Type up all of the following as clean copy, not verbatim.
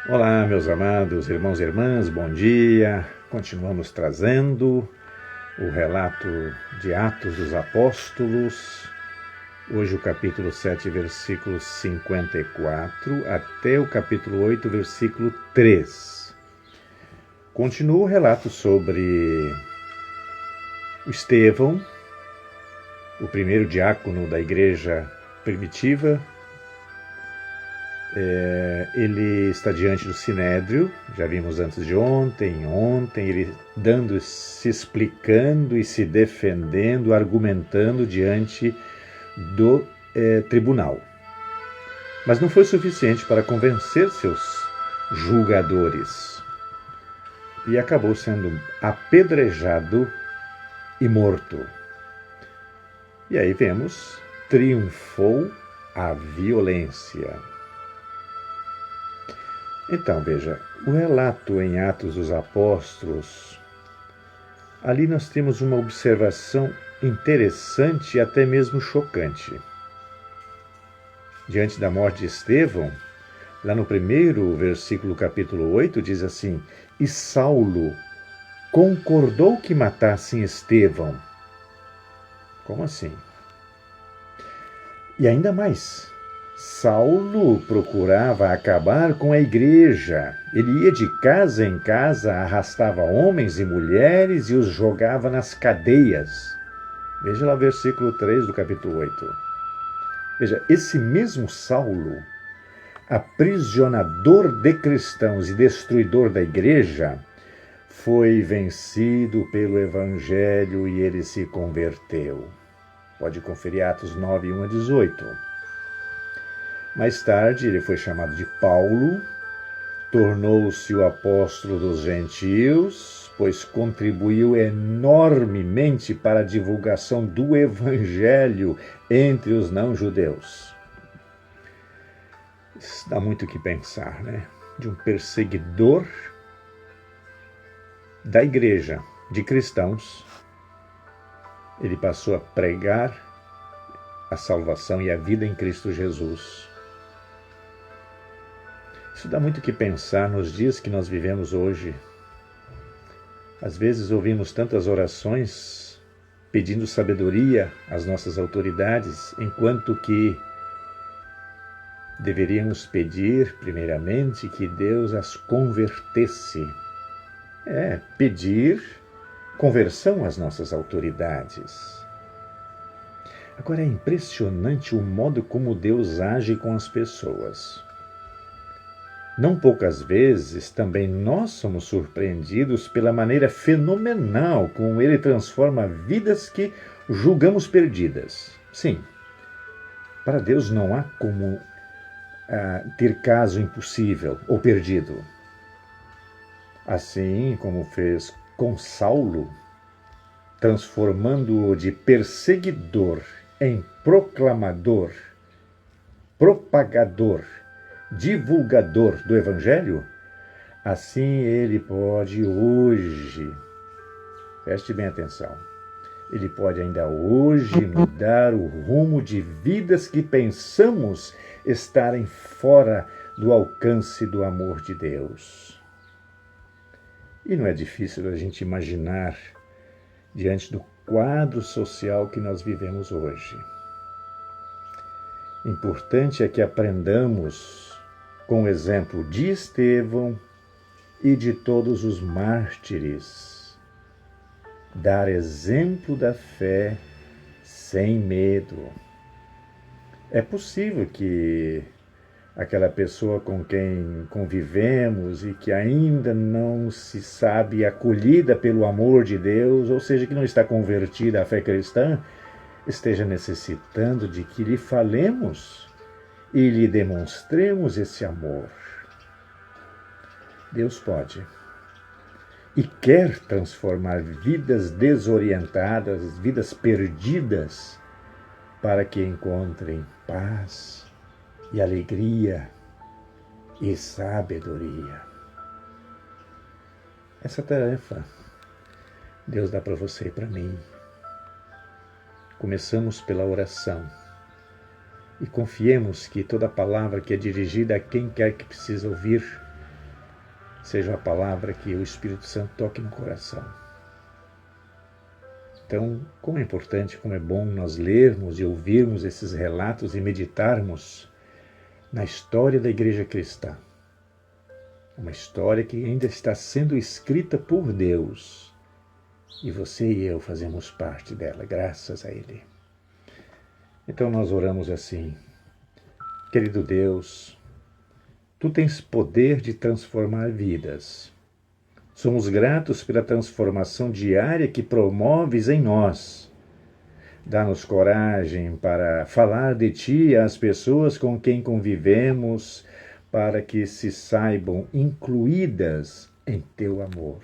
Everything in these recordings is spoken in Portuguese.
Olá, meus amados irmãos e irmãs, bom dia. Continuamos trazendo o relato de Atos dos Apóstolos. Hoje o capítulo 7, versículo 54, até o capítulo 8, versículo 3. Continua o relato sobre o Estevão, o primeiro diácono da igreja primitiva. Ele está diante do Sinédrio, já vimos antes de ontem, ele se explicando e se defendendo, argumentando diante do tribunal. Mas não foi suficiente para convencer seus julgadores e acabou sendo apedrejado e morto. E aí vemos, triunfou a violência. Então, veja, o relato em Atos dos Apóstolos, ali nós temos uma observação interessante e até mesmo chocante. Diante da morte de Estevão, lá no primeiro versículo, capítulo 8, diz assim: E Saulo concordou que matassem Estevão. Como assim? E ainda mais, Saulo procurava acabar com a igreja. Ele ia de casa em casa, arrastava homens e mulheres e os jogava nas cadeias. Veja lá o versículo 3 do capítulo 8. Veja, esse mesmo Saulo, aprisionador de cristãos e destruidor da igreja, foi vencido pelo evangelho e ele se converteu. Pode conferir Atos 9, 1 a 18. Mais tarde, ele foi chamado de Paulo, tornou-se o apóstolo dos gentios, pois contribuiu enormemente para a divulgação do evangelho entre os não-judeus. Isso dá muito o que pensar, né? De um perseguidor da igreja, de cristãos, ele passou a pregar a salvação e a vida em Cristo Jesus. Isso dá muito o que pensar nos dias que nós vivemos hoje. Às vezes ouvimos tantas orações pedindo sabedoria às nossas autoridades, enquanto que deveríamos pedir, primeiramente, que Deus as convertesse. Pedir conversão às nossas autoridades. Agora é impressionante o modo como Deus age com as pessoas. Não poucas vezes também nós somos surpreendidos pela maneira fenomenal como ele transforma vidas que julgamos perdidas. Sim, para Deus não há como ter caso impossível ou perdido. Assim como fez com Saulo, transformando-o de perseguidor em proclamador, propagador, divulgador do Evangelho, assim ele pode hoje, preste bem atenção, ele pode ainda hoje mudar o rumo de vidas que pensamos estarem fora do alcance do amor de Deus. E não é difícil a gente imaginar diante do quadro social que nós vivemos hoje. Importante é que aprendamos com o exemplo de Estevão e de todos os mártires, dar exemplo da fé sem medo. É possível que aquela pessoa com quem convivemos e que ainda não se sabe acolhida pelo amor de Deus, ou seja, que não está convertida à fé cristã, esteja necessitando de que lhe falemos e lhe demonstremos esse amor. Deus pode e quer transformar vidas desorientadas, vidas perdidas, para que encontrem paz e alegria e sabedoria. Essa tarefa Deus dá para você e para mim. Começamos pela oração e confiemos que toda palavra que é dirigida a quem quer que precisa ouvir seja a palavra que o Espírito Santo toque no coração. Então, como é importante, como é bom nós lermos e ouvirmos esses relatos e meditarmos na história da Igreja Cristã. Uma história que ainda está sendo escrita por Deus. E você e eu fazemos parte dela, graças a Ele. Então nós oramos assim: querido Deus, Tu tens poder de transformar vidas. Somos gratos pela transformação diária que promoves em nós. Dá-nos coragem para falar de Ti às pessoas com quem convivemos, para que se saibam incluídas em Teu amor.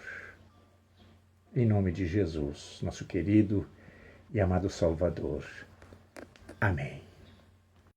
Em nome de Jesus, nosso querido e amado Salvador. Amém.